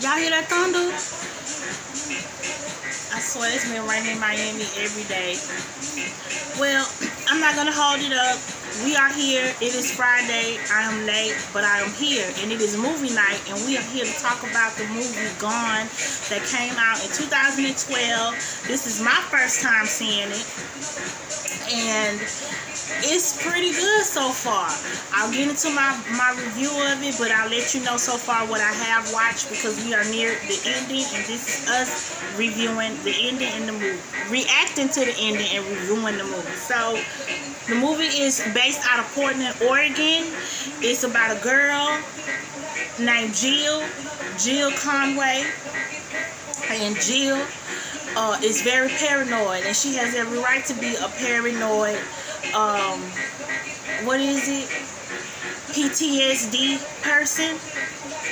Y'all hear that thunder? I swear it's been raining in Miami every day. Well, I'm not gonna hold it up. We are here. It is Friday. I am late, but I am here. And it is movie night, and we are here to talk about the movie Gone that came out in 2012. This is my first time seeing it, and it's pretty good so far. I'll get into my review of it, but I'll let you know so far what I have watched, because we are near the ending, and this is us reviewing the ending in the movie, reacting to the ending and reviewing the movie. So the movie is based out of Portland, Oregon. It's about a girl named Jill Conway, and Jill is very paranoid, and she has every right to be a paranoid PTSD person,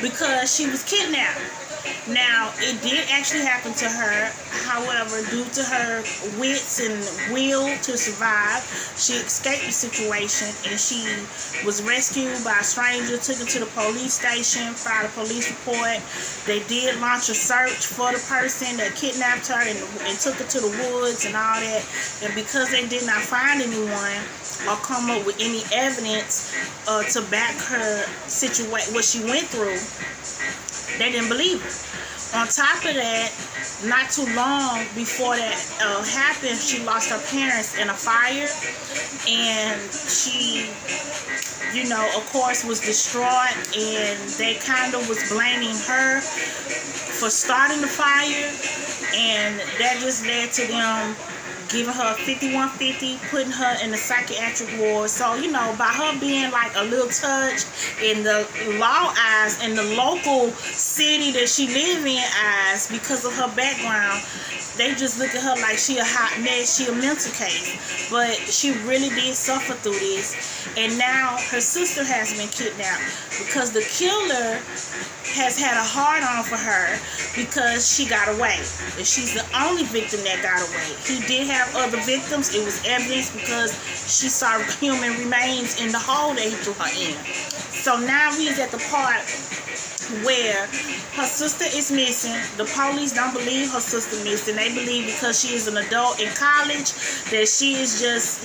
because she was kidnapped. Now, it did actually happen to her. However, due to her wits and will to survive, she escaped the situation, and she was rescued by a stranger, took her to the police station, filed a police report. They did launch a search for the person that kidnapped her and took her to the woods and all that. And because they did not find anyone or come up with any evidence to back her situation, what she went through, they didn't believe her. On top of that, not too long before that happened, she lost her parents in a fire, and she, of course, was distraught, and they kind of was blaming her for starting the fire, and that just led to them giving her 5150, putting her in the psychiatric ward. So, by her being like a little touch in the law eyes and the local city that she live in eyes, because of her background, they just look at her like she a hot mess, she a mental case. But she really did suffer through this. And now her sister has been kidnapped, because the killer has had a hard on for her because she got away. And she's the only victim that got away. He did have other victims. It was evidence because she saw human remains in the hole that he threw her in. So now we's at the part where her sister is missing. The police don't believe her sister missing. They believe because she is an adult in college that she is just,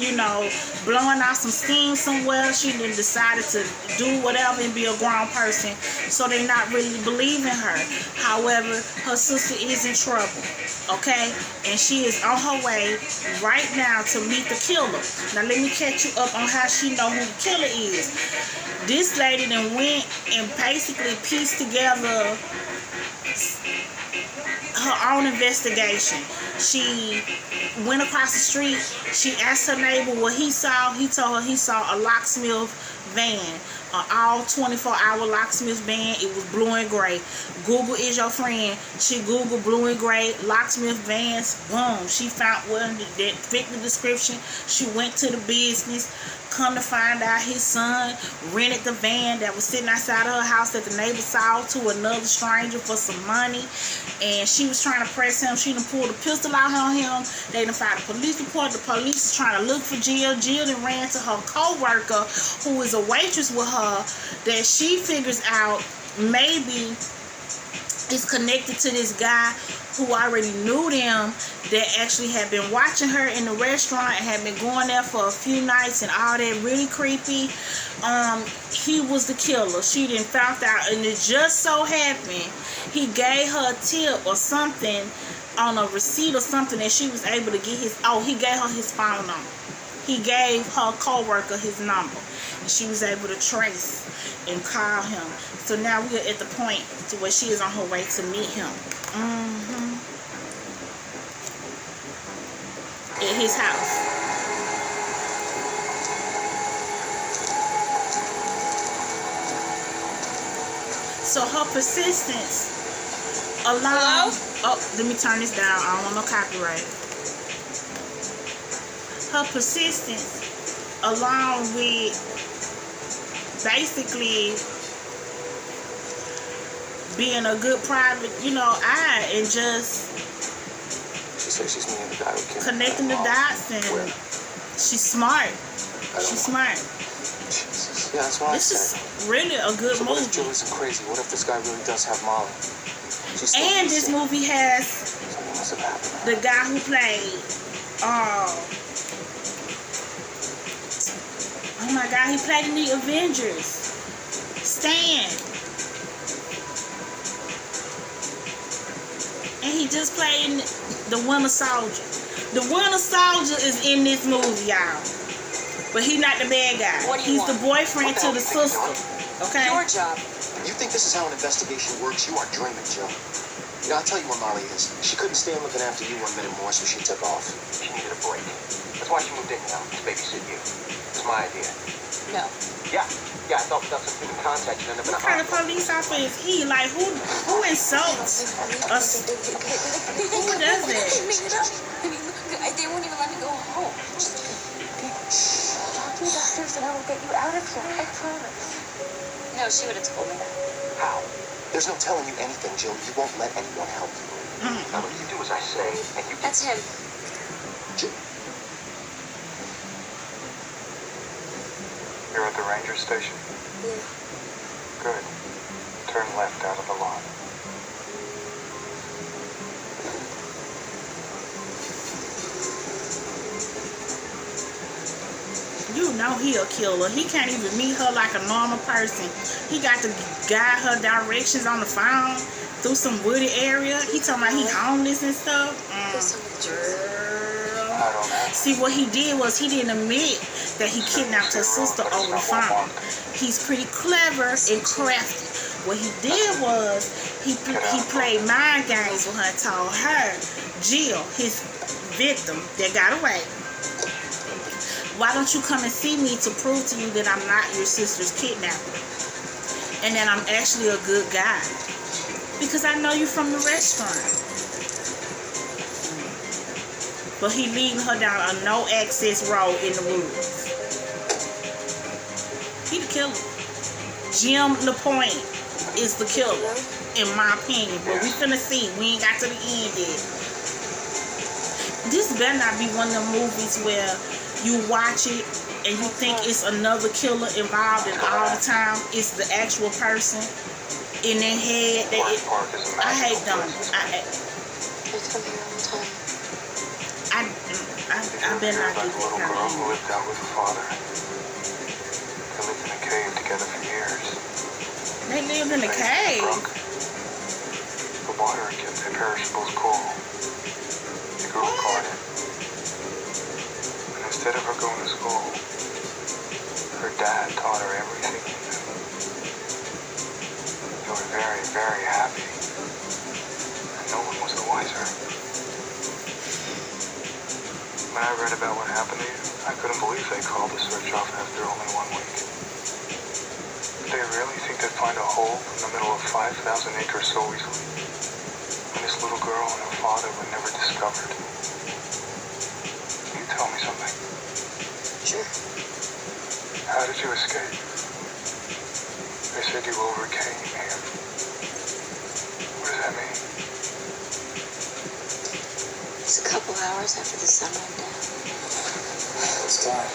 blowing out some steam somewhere. She then decided to do whatever and be a grown person. So they're not really believing her. However, her sister is in trouble. Okay? And she is on her way right now to meet the killer. Now let me catch you up on how she know who the killer is. This lady then went and basically pieced together her own investigation. She went across the street. She asked her neighbor what he saw. He told her he saw a locksmith van, an all 24-hour locksmith van. It was blue and gray. Google is your friend. She Googled blue and gray locksmith vans. Boom. She found one that fit the description. She went to the business. Come to find out, his son rented the van that was sitting outside her house that the neighbor saw to another stranger for some money. And she was trying to press him. She done pulled a pistol out on him. They done filed a police report. The police is trying to look for Jill. Jill then ran to her co-worker, who is a waitress with her, that she figures out maybe is connected to this guy who already knew them, that actually had been watching her in the restaurant and had been going there for a few nights and all that, really creepy. He was the killer. She didn't found out, and it just so happened he gave her a tip or something on a receipt or something that she was able to get he gave her his phone number. He gave her co-worker his number, and she was able to trace and call him. So now we are at the point to where she is on her way to meet him. at his house. So her persistence allowed... Oh, let me turn this down. I don't want no copyright. Her persistence, along with basically being a good private, eye, and just She says she's me and the guy who came connecting the dots, and she's smart. She's smart. Jesus. Yeah, that's what This is really a good So what if Jill movie. isn't crazy? What if this guy really does have Molly? She's still And this innocent. movie has Something must have happened. the guy who played, oh my God, he played in the Avengers. Stan. And he just played in the Winter Soldier. The Winter Soldier is in this movie, y'all. But he's not the bad guy. What do you He's the want? boyfriend What the to the hell do you think sister. Okay? Your job. You think this is how an investigation works? You are dreaming, Jill. I'll tell you what Molly is. She couldn't stand looking after you 1 minute more, so she took off. She needed a break. That's why she moved in now, to babysit you. It was my idea. No. Yeah, I thought without some human contact, you'd end up in a What kind of hospital. police officer is he? Like, who insults us? Who does that? Made it up. I mean, they won't even let me go home. Talk to the doctors and I will get you out of here. I promise. No, she would have told me that. How? There's no telling you anything, Jill. You won't let anyone help you. Now, look, you do as I say, and you... That's him. Jill. You're at the ranger station? Yeah. Good. Turn left out of the lot. You know he a killer. He can't even meet her like a normal person. He got to guide her directions on the phone through some wooded area. He talking about he homeless and stuff. Please tell me the truth. Girl. I don't know. See, what he did was he didn't admit that he kidnapped her sister over the phone. He's pretty clever and crafty. What he did was he played mind games with her and told her, Jill, his victim that got away, why don't you come and see me to prove to you that I'm not your sister's kidnapper and that I'm actually a good guy? Because I know you from the restaurant. But he leading her down a no-access road in the woods. He the killer. Jim Lapointe is the killer, in my opinion. But we finna see. We ain't got to the end yet. This better not be one of them movies where you watch it and you think it's another killer involved, and all the time it's the actual person in their head. I hate them. I come here all the time. I better not Like get a little that girl kind who of lived out with her father. They lived in a cave together for years. They lived in a They cave. brook. The water kept their perishables cool. They grew a garden. And instead of her going to school, her dad taught her everything he knew. They were very, very happy. And no one was the wiser. When I read about what happened to you, I couldn't believe they called the search off after only 1 week. Did they really think they'd find a hole in the middle of 5,000 acres so easily? And this little girl and her father were never discovered. Can you tell me something? Sure. How did you escape? They said you overcame him. What does that mean? It's a couple hours after the sun went down. It's time.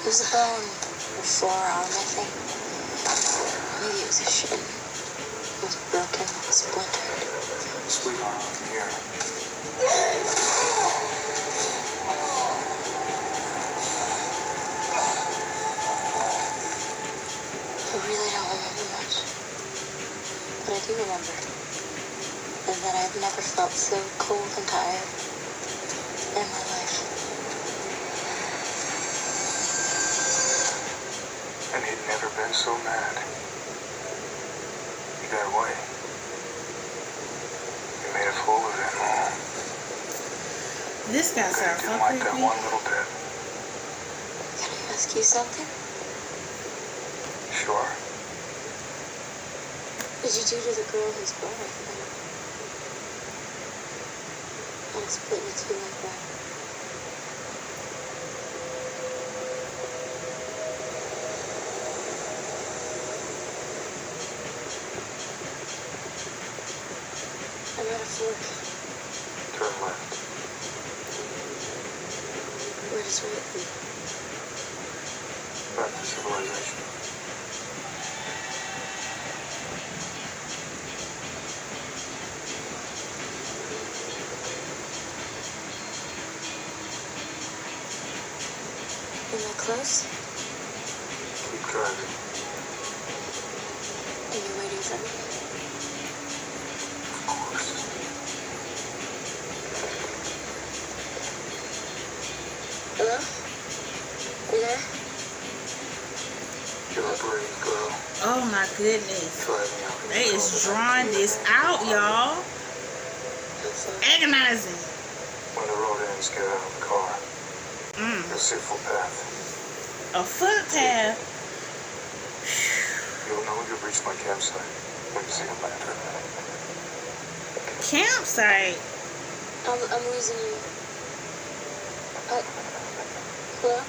It was a bone or forearm, I think. Maybe it was a shin. It was broken, splintered. Sweetheart, here. I really don't remember much. But I do remember that I've never felt so cold and tired in my life. And he'd never been so mad. He got away. You made a fool of him, Mom. This guy I sounds so didn't like that creepy. one little bit. Can I ask you something? Sure. What did you do to the girl who's born with me? And split in two like that. I'm at a fork. Turn left. Where does right lead? Back to civilization. Am I close? Keep driving. And you're waiting for me? Of course. Hello? You there? You're a brave girl. Oh my goodness. Driving out. They is drawing this out, y'all. That's all. Agonizing. When the road ends, get out of the car. Mm. You'll see a footpath. A footpath. You'll know you've reached my campsite when you see a lantern. Campsite. I'm losing you. Hello?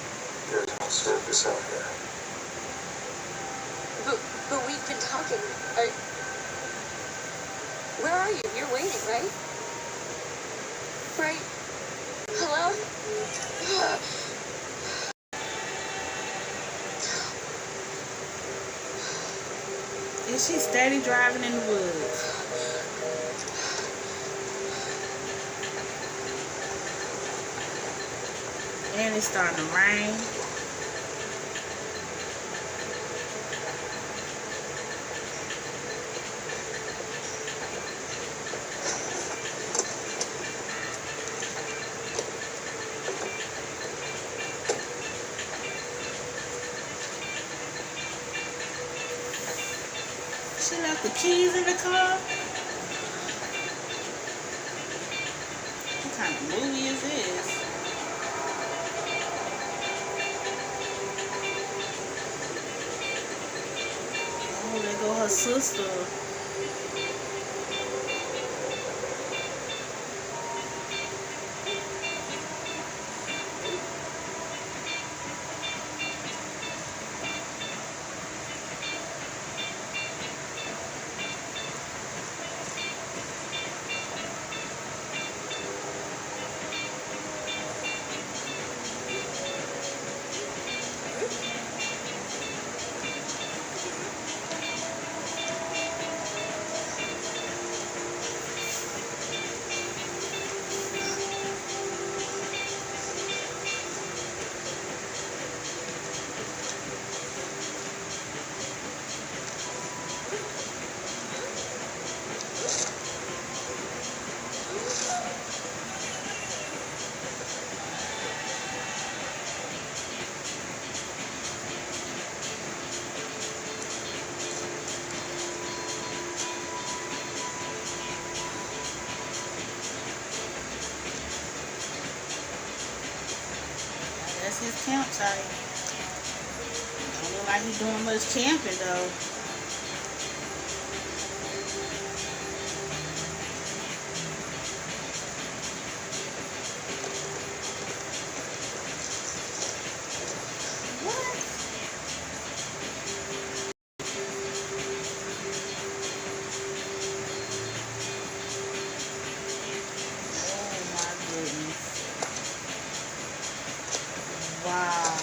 There's no service out here. But we've been talking. Where are you? You're waiting, right? Right? Hello? Is she steady driving in the woods? And it's starting to rain. She left the keys in the car? What kind of movie is this? Oh, there go her sister. That's his campsite. Don't look like he's doing much camping though. What? Oh my goodness. Wow.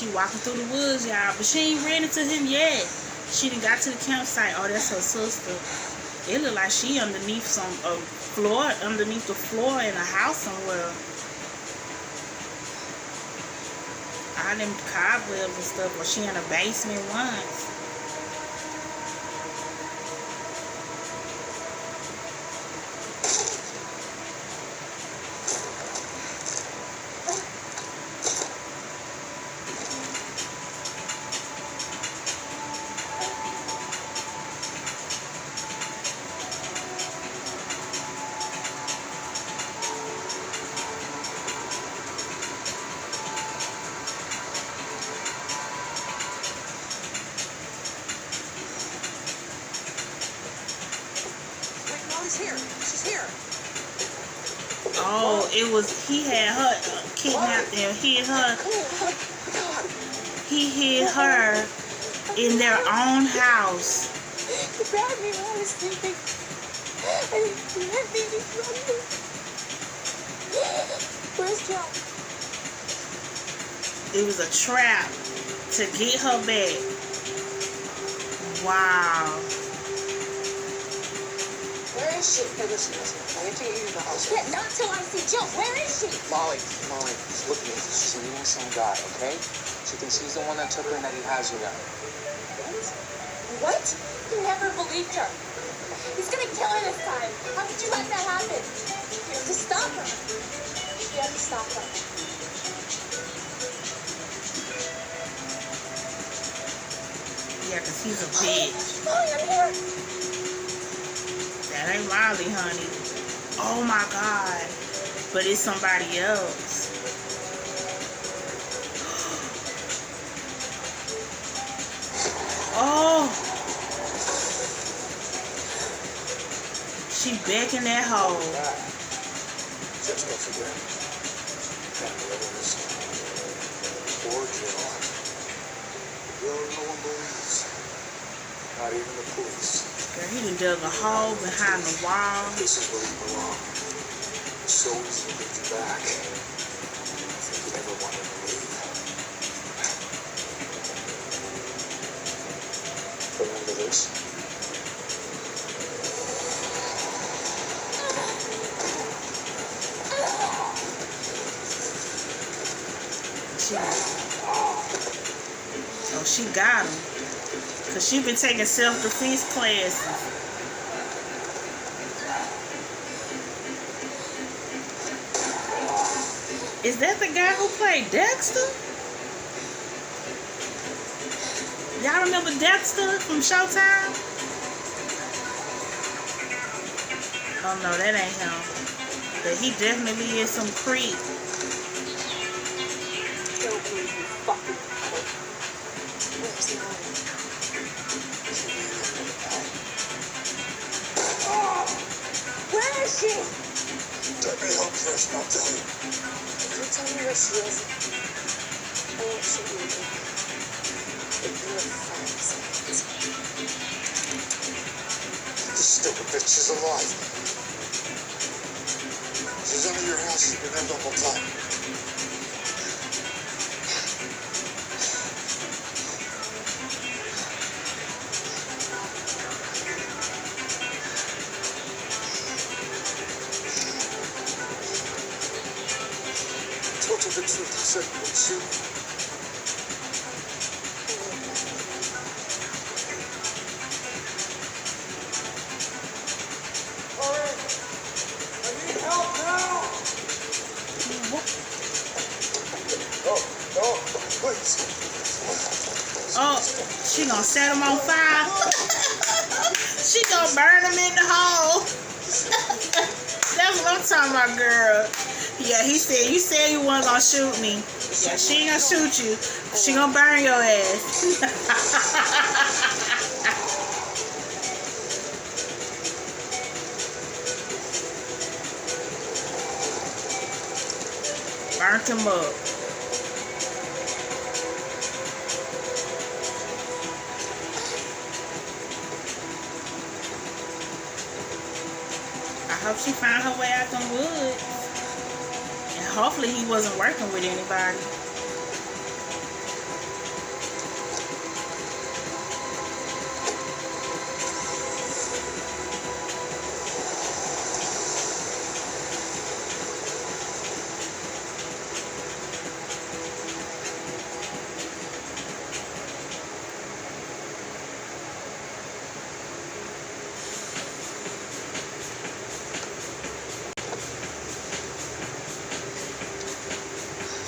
She walking through the woods, y'all, but she ain't ran into him yet. She done got to the campsite. Oh, that's her sister. It look like she underneath some floor, underneath the floor in a house somewhere. All them cobwebs and stuff. Or she in a basement once. Here. She's here. Oh, it was, he had her kidnapped and hid her. He hid her in their own house. He grabbed me when I was sleeping. And he let me from me. Where's Joe? It was a trap to get her back. Wow. Where is she? Hey, listen. I need to get you to the house. Yeah, not till I see Jill. Where is she? Molly, look at me. She's meeting some guy, okay? She thinks he's the one that took her and that he has her now. What? You never believed her. He's gonna kill her this time. How could you let that happen? You have to stop her. You have to stop her. Yeah, because he's a bitch. Molly, I'm here. That ain't Molly, honey. Oh my God. But it's somebody else. Oh. She beckoned that hole. Just don't forget. That was poor Jill. Girl, no one believes. Not even the police. Girl, he done dug a hole behind the wall. This is where you belong. It's so easy to get you back. I think you never wanted to leave. Remember this? Oh, she got him. Because she been taking self-defense classes. Is that the guy who played Dexter? Y'all remember Dexter from Showtime? Oh no, that ain't him. But he definitely is some creep. Don't believe you fucking coward. Where's Molly? Where is she? Let me help first, and I'll tell you. If you tell me where she is, I won't shoot you again. But you have 5 seconds. This stupid bitch is alive. She's under your house. She's been there the whole time. Told her the truth. I said you would shoot. Hurry! I need help now! No, please. Oh, she gonna set him on fire. She gonna burn him in the hole. That's what I'm talking about, girl. Yeah, he said, you said you wasn't gonna shoot me. Yeah, she ain't gonna shoot you. She gonna burn your ass. Burnt him up. I hope she found her way out them woods. And hopefully he wasn't working with anybody.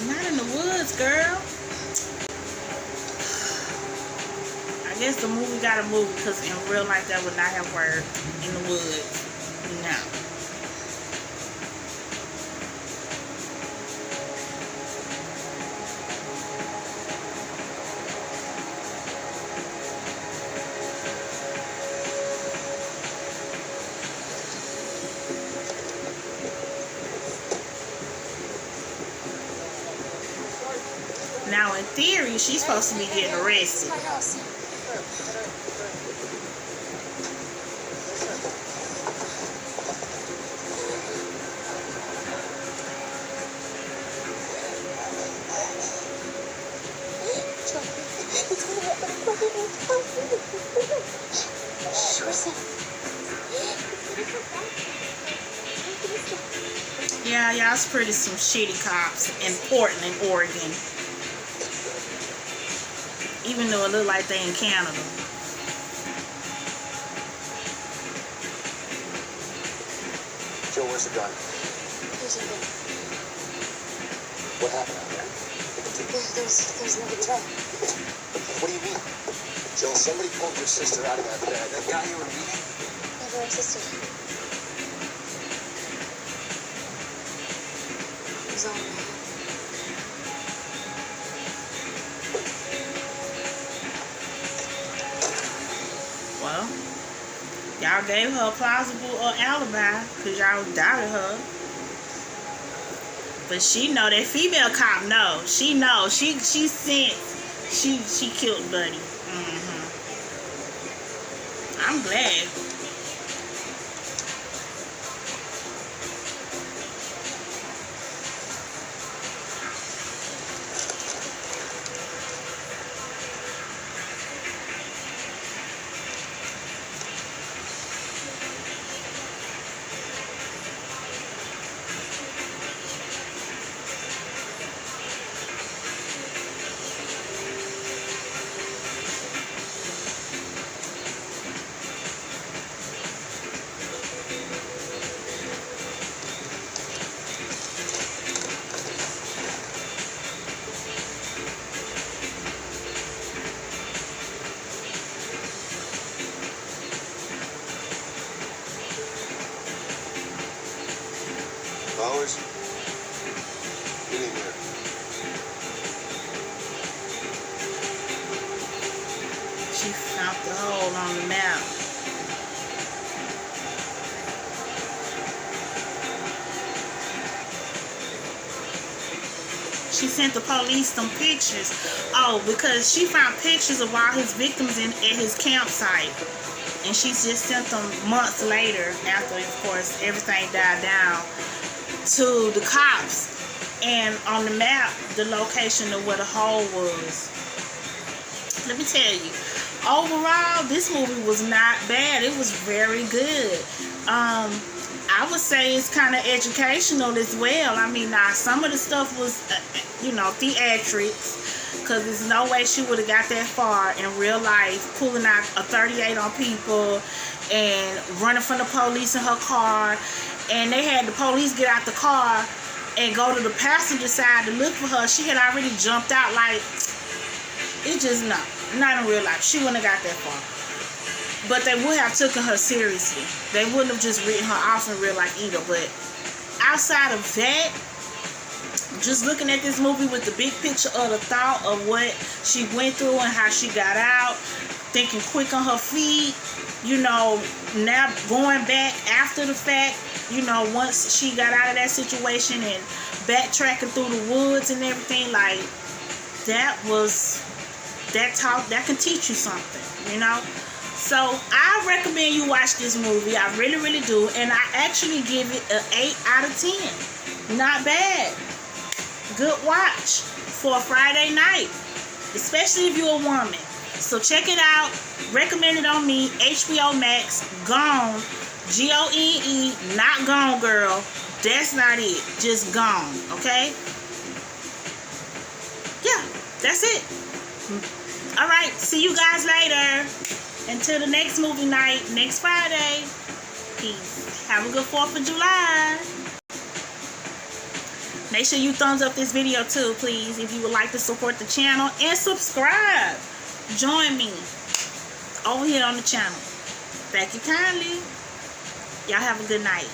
Not in the woods, girl. I guess the movie got to move because in real life that would not have worked in the woods. No. Now, in theory, she's supposed to be getting arrested. My house. Yeah, y'all's pretty some shitty cops in Portland, Oregon. Even though it look like they in Canada. Joe, where's the gun? There's a gun. What happened out there? There's another truck. What do you mean? Joe, somebody pulled your sister out of that bed. That guy you were meeting? Never existed. It was all in my head. Well, y'all gave her a plausible alibi because y'all doubted her. But she know that female cop know. She know. She sent. She killed Buddy. I'm glad. Bowers? Get in here. She found the hole on the map. She sent the police some pictures. Oh, because she found pictures of all his victims at his campsite. And she just sent them months later, after, of course, everything died down, to the cops. And on the map, the location of where the hole was. Let me tell you, overall, this movie was not bad. It was very good. I would say it's kind of educational as well. I mean, now some of the stuff was, theatrics, because there's no way she would have got that far in real life, pulling out a 38 on people and running from the police in her car. And they had the police get out the car and go to the passenger side to look for her. She had already jumped out. Like, it just not in real life. She wouldn't have got that far. But they would have taken her seriously. They wouldn't have just written her off in real life either. But outside of that, just looking at this movie with the big picture of the thought of what she went through and how she got out, thinking quick on her feet, now going back after the fact, once she got out of that situation and backtracking through the woods and everything, like, that can teach you something, So I recommend you watch this movie. I really, really do. And I actually give it an 8 out of 10. Not bad. Good watch for a Friday night, especially if you're a woman. So check it out. Recommend it on me. HBO Max. Gone. Gone. Not Gone Girl. That's not it. Just Gone. Okay? Yeah. That's it. Alright. See you guys later. Until the next movie night. Next Friday. Peace. Have a good 4th of July. Make sure you thumbs up this video too, please, if you would like to support the channel, and subscribe. Join me over here on the channel. Thank you kindly. Y'all have a good night.